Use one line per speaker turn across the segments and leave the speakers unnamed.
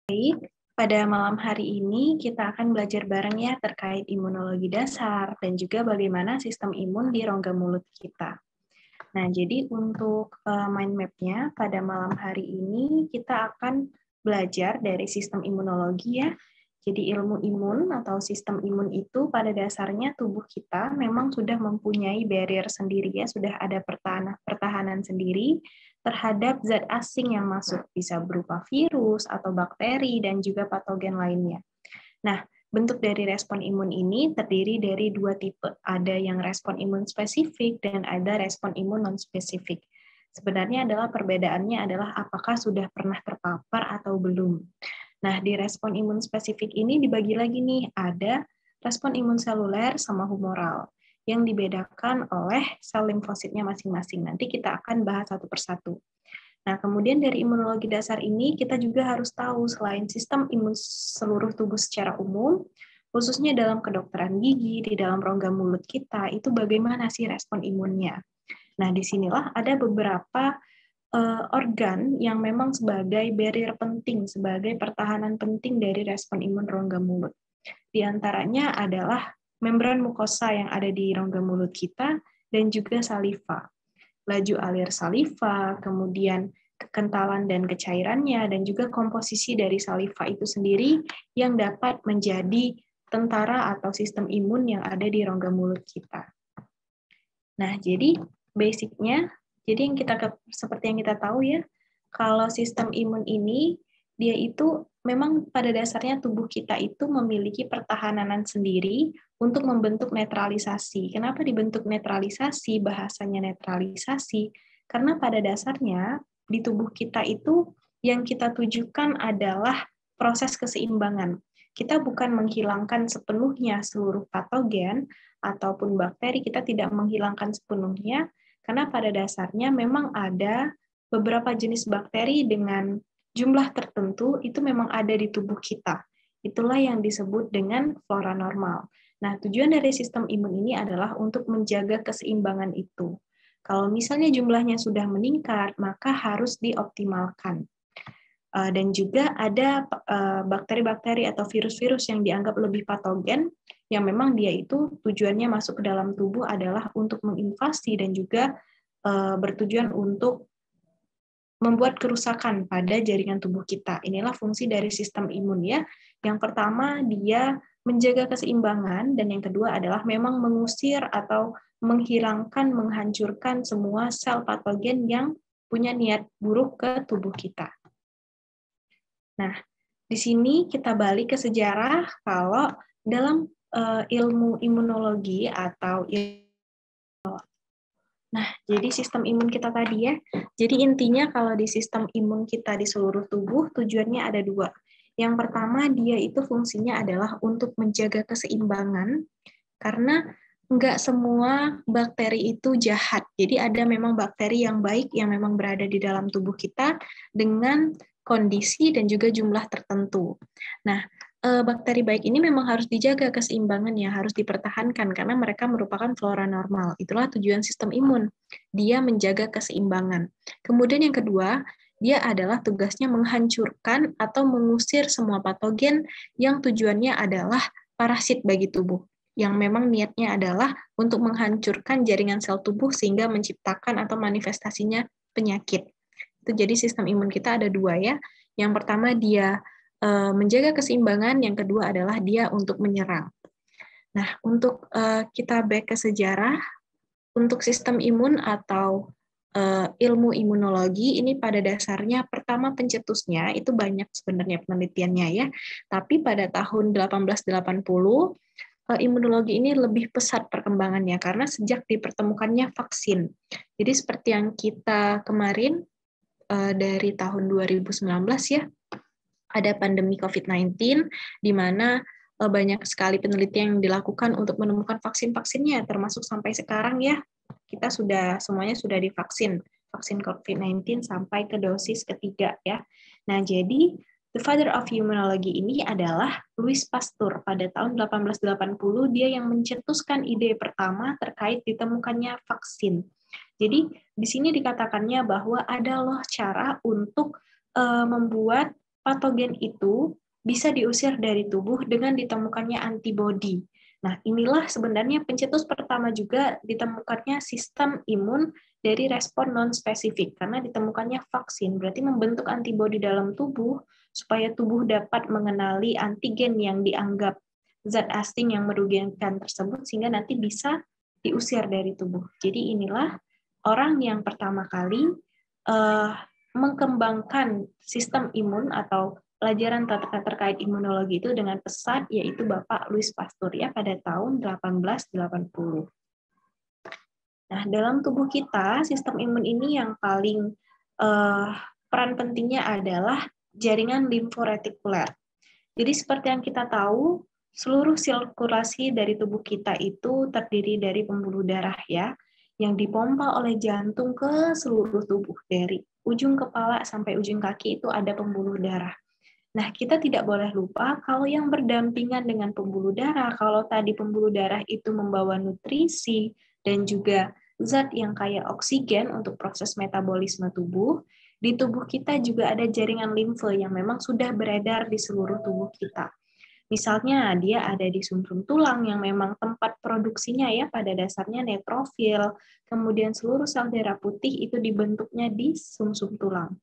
Baik, pada malam hari ini kita akan belajar bareng ya terkait imunologi dasar dan juga bagaimana sistem imun di rongga mulut kita. Nah, jadi untuk mind map-nya pada malam hari ini kita akan belajar dari sistem imunologi ya. Jadi ilmu imun atau sistem imun itu pada dasarnya tubuh kita memang sudah mempunyai barrier sendiri ya, sudah ada pertahanan sendiri terhadap zat asing yang masuk, bisa berupa virus atau bakteri dan juga patogen lainnya. Nah, bentuk dari respon imun ini terdiri dari dua tipe. Ada yang respon imun spesifik dan ada respon imun non-spesifik. Sebenarnya adalah perbedaannya adalah apakah sudah pernah terpapar atau belum. Nah, di respon imun spesifik ini dibagi lagi nih, ada respon imun seluler sama humoral yang dibedakan oleh sel limfositnya masing-masing. Nanti kita akan bahas satu persatu. Nah, kemudian dari imunologi dasar ini kita juga harus tahu selain sistem imun seluruh tubuh secara umum, khususnya dalam kedokteran gigi, di dalam rongga mulut kita, itu bagaimana sih respon imunnya. Nah, disinilah ada beberapa organ yang memang sebagai barrier penting, sebagai pertahanan penting dari respon imun rongga mulut. Di antaranya adalah membran mukosa yang ada di rongga mulut kita dan juga saliva. Laju alir saliva, kemudian kekentalan dan kecairannya, dan juga komposisi dari saliva itu sendiri yang dapat menjadi tentara atau sistem imun yang ada di rongga mulut kita. Nah, jadi basic-nya, jadi seperti yang kita tahu ya, kalau sistem imun ini, dia itu memang pada dasarnya tubuh kita itu memiliki pertahanan sendiri untuk membentuk netralisasi. Kenapa dibentuk netralisasi? Bahasanya netralisasi. Karena pada dasarnya di tubuh kita itu yang kita tujukan adalah proses keseimbangan. Kita bukan menghilangkan sepenuhnya seluruh patogen ataupun bakteri, kita tidak menghilangkan sepenuhnya, karena pada dasarnya memang ada beberapa jenis bakteri dengan jumlah tertentu itu memang ada di tubuh kita. Itulah yang disebut dengan flora normal. Nah, tujuan dari sistem imun ini adalah untuk menjaga keseimbangan itu. Kalau misalnya jumlahnya sudah meningkat, maka harus dioptimalkan. Dan juga ada bakteri-bakteri atau virus-virus yang dianggap lebih patogen, yang memang dia itu tujuannya masuk ke dalam tubuh adalah untuk menginvasi dan juga bertujuan untuk membuat kerusakan pada jaringan tubuh kita. Inilah fungsi dari sistem imun ya. Yang pertama, dia menjaga keseimbangan, dan yang kedua adalah memang mengusir atau menghilangkan, menghancurkan semua sel patogen yang punya niat buruk ke tubuh kita. Nah, di sini kita balik ke sejarah kalau dalam ilmu imunologi atau Nah, jadi sistem imun kita tadi ya. Jadi intinya kalau di sistem imun kita di seluruh tubuh, tujuannya ada dua. Yang pertama, dia itu fungsinya adalah untuk menjaga keseimbangan, karena nggak semua bakteri itu jahat. Jadi ada memang bakteri yang baik yang memang berada di dalam tubuh kita dengan kondisi dan juga jumlah tertentu. Nah, bakteri baik ini memang harus dijaga keseimbangannya, harus dipertahankan karena mereka merupakan flora normal. Itulah tujuan sistem imun. Dia menjaga keseimbangan. Kemudian yang kedua, dia adalah tugasnya menghancurkan atau mengusir semua patogen yang tujuannya adalah parasit bagi tubuh, yang memang niatnya adalah untuk menghancurkan jaringan sel tubuh sehingga menciptakan atau manifestasinya penyakit. Itu jadi sistem imun kita ada dua ya. Yang pertama dia menjaga keseimbangan, yang kedua adalah dia untuk menyerang. Nah, untuk kita back ke sejarah, untuk sistem imun atau ilmu imunologi ini pada dasarnya pertama pencetusnya itu banyak sebenarnya penelitiannya ya, tapi pada tahun 1880 imunologi ini lebih pesat perkembangannya karena sejak dipertemukannya vaksin. Jadi seperti yang kita kemarin dari tahun 2019 ya, ada pandemi COVID-19, di mana banyak sekali penelitian yang dilakukan untuk menemukan vaksin-vaksinnya, termasuk sampai sekarang ya, kita semuanya sudah divaksin, vaksin COVID-19 sampai ke dosis ketiga ya. Nah, jadi the father of immunology ini adalah Louis Pasteur. Pada tahun 1880, dia yang mencetuskan ide pertama terkait ditemukannya vaksin. Jadi, di sini dikatakannya bahwa ada loh cara untuk membuat patogen itu bisa diusir dari tubuh dengan ditemukannya antibodi. Nah, inilah sebenarnya pencetus pertama juga ditemukannya sistem imun dari respon non-spesifik, karena ditemukannya vaksin, berarti membentuk antibodi dalam tubuh supaya tubuh dapat mengenali antigen yang dianggap zat asing yang merugikan tersebut, sehingga nanti bisa diusir dari tubuh. Jadi inilah orang yang pertama kali mengembangkan sistem imun atau pelajaran terkait imunologi itu dengan pesat, yaitu Bapak Louis Pasteur ya pada tahun 1880. Nah, dalam tubuh kita, sistem imun ini yang paling peran pentingnya adalah jaringan limforetikuler. Jadi seperti yang kita tahu, seluruh sirkulasi dari tubuh kita itu terdiri dari pembuluh darah ya, yang dipompa oleh jantung ke seluruh tubuh, dari ujung kepala sampai ujung kaki itu ada pembuluh darah. Nah, kita tidak boleh lupa kalau yang berdampingan dengan pembuluh darah, kalau tadi pembuluh darah itu membawa nutrisi dan juga zat yang kaya oksigen untuk proses metabolisme tubuh, di tubuh kita juga ada jaringan limfe yang memang sudah beredar di seluruh tubuh kita. Misalnya dia ada di sumsum tulang yang memang tempat produksinya ya pada dasarnya neutrofil, kemudian seluruh sel darah putih itu dibentuknya di sumsum tulang.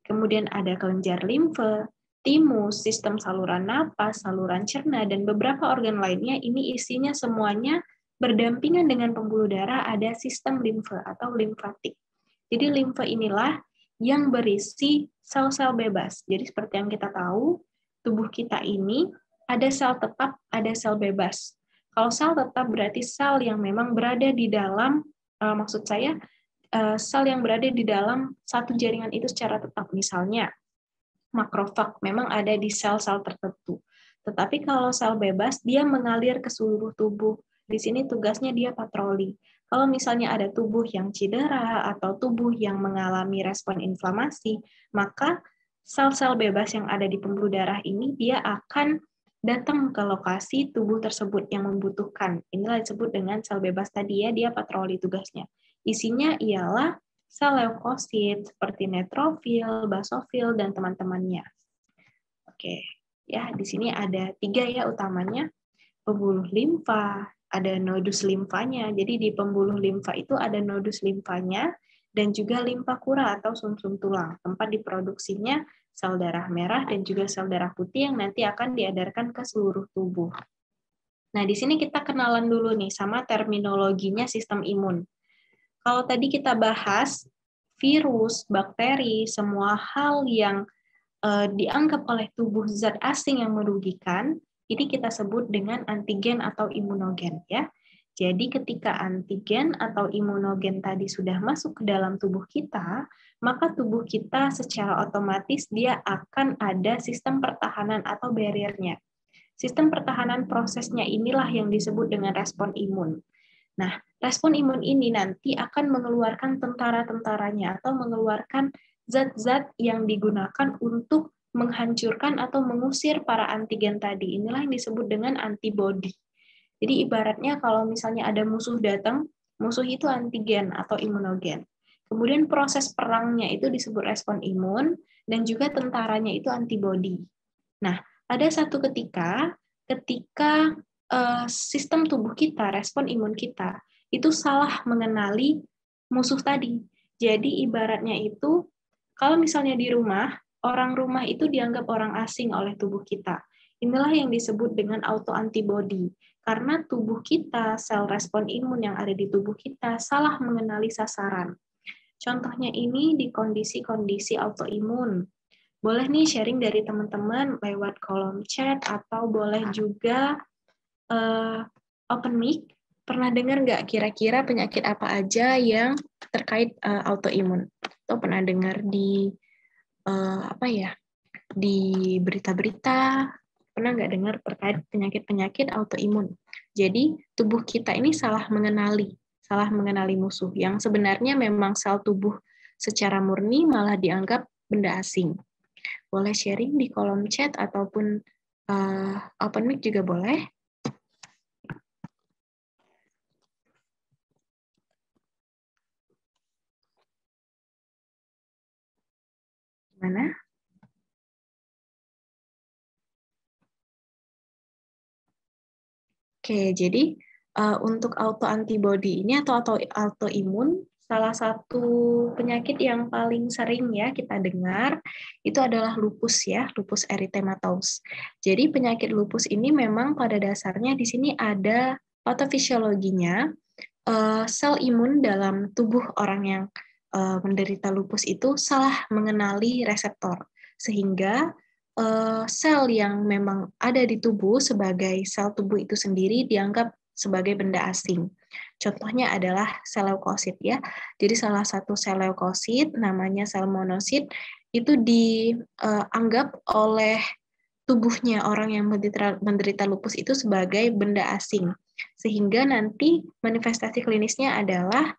Kemudian ada kelenjar limfe, timus, sistem saluran napas, saluran cerna, dan beberapa organ lainnya. Ini isinya semuanya berdampingan dengan pembuluh darah, ada sistem limfe atau limfatik. Jadi limfe inilah yang berisi sel-sel bebas. Jadi seperti yang kita tahu, tubuh kita ini ada sel tetap, ada sel bebas. Kalau sel tetap berarti sel yang memang berada di dalam, maksud saya, sel yang berada di dalam satu jaringan itu secara tetap. Misalnya, makrofag memang ada di sel-sel tertentu. Tetapi kalau sel bebas, dia mengalir ke seluruh tubuh. Di sini tugasnya dia patroli. Kalau misalnya ada tubuh yang cedera atau tubuh yang mengalami respon inflamasi, maka sel-sel bebas yang ada di pembuluh darah ini dia akan datang ke lokasi tubuh tersebut yang membutuhkan. Inilah disebut dengan sel bebas tadi ya, dia patroli tugasnya. Isinya ialah sel leukosit seperti neutrofil, basofil, dan teman-temannya. Oke, ya di sini ada 3 ya utamanya. Pembuluh limfa, ada nodus limfanya. Jadi di pembuluh limfa itu ada nodus limfanya dan juga limfa kura atau sumsum tulang, tempat diproduksinya sel darah merah dan juga sel darah putih yang nanti akan diedarkan ke seluruh tubuh. Nah, di sini kita kenalan dulu nih sama terminologinya sistem imun. Kalau tadi kita bahas virus, bakteri, semua hal yang dianggap oleh tubuh zat asing yang merugikan, ini kita sebut dengan antigen atau imunogen ya. Jadi ketika antigen atau imunogen tadi sudah masuk ke dalam tubuh kita, maka tubuh kita secara otomatis dia akan ada sistem pertahanan atau barrier-nya. Sistem pertahanan prosesnya inilah yang disebut dengan respon imun. Nah, respon imun ini nanti akan mengeluarkan tentara-tentaranya atau mengeluarkan zat-zat yang digunakan untuk menghancurkan atau mengusir para antigen tadi. Inilah yang disebut dengan antibodi. Jadi ibaratnya kalau misalnya ada musuh datang, musuh itu antigen atau imunogen. Kemudian proses perangnya itu disebut respon imun, dan juga tentaranya itu antibodi. Nah, ada satu ketika sistem tubuh kita, respon imun kita, itu salah mengenali musuh tadi. Jadi ibaratnya itu, kalau misalnya di rumah, orang rumah itu dianggap orang asing oleh tubuh kita. Inilah yang disebut dengan autoantibody. Karena tubuh kita, sel respon imun yang ada di tubuh kita, salah mengenali sasaran. Contohnya ini di kondisi-kondisi autoimun. Boleh nih sharing dari teman-teman lewat kolom chat atau boleh juga open mic. Pernah dengar nggak kira-kira penyakit apa aja yang terkait autoimun? Atau pernah dengar di di berita-berita? Pernah nggak dengar terkait penyakit-penyakit autoimun? Jadi tubuh kita ini salah mengenali musuh yang sebenarnya memang sel tubuh secara murni malah dianggap benda asing. Boleh sharing di kolom chat ataupun open mic juga boleh. Gimana? Oke, jadi untuk autoantibody ini atau autoimun, salah satu penyakit yang paling sering ya kita dengar itu adalah lupus ya, lupus erythematosus. Jadi penyakit lupus ini memang pada dasarnya di sini ada patofisiologinya, sel imun dalam tubuh orang yang menderita lupus itu salah mengenali reseptor, sehingga sel yang memang ada di tubuh sebagai sel tubuh itu sendiri dianggap sebagai benda asing. Contohnya adalah sel leukosit ya. Jadi salah satu sel leukosit namanya sel monosit itu dianggap oleh tubuhnya orang yang menderita lupus itu sebagai benda asing. Sehingga nanti manifestasi klinisnya adalah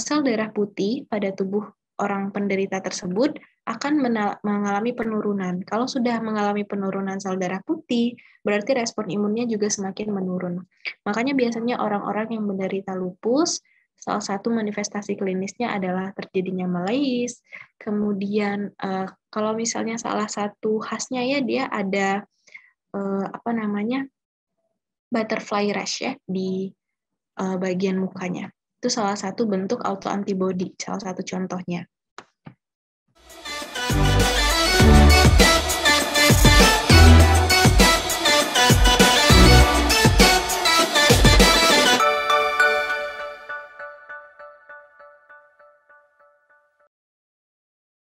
sel darah putih pada tubuh orang penderita tersebut akan mengalami penurunan. Kalau sudah mengalami penurunan sel darah putih, berarti respon imunnya juga semakin menurun. Makanya biasanya orang-orang yang menderita lupus, salah satu manifestasi klinisnya adalah terjadinya malaise, kemudian kalau misalnya salah satu khasnya ya dia ada apa namanya butterfly rash ya di bagian mukanya. Itu salah satu bentuk autoantibody, salah satu contohnya.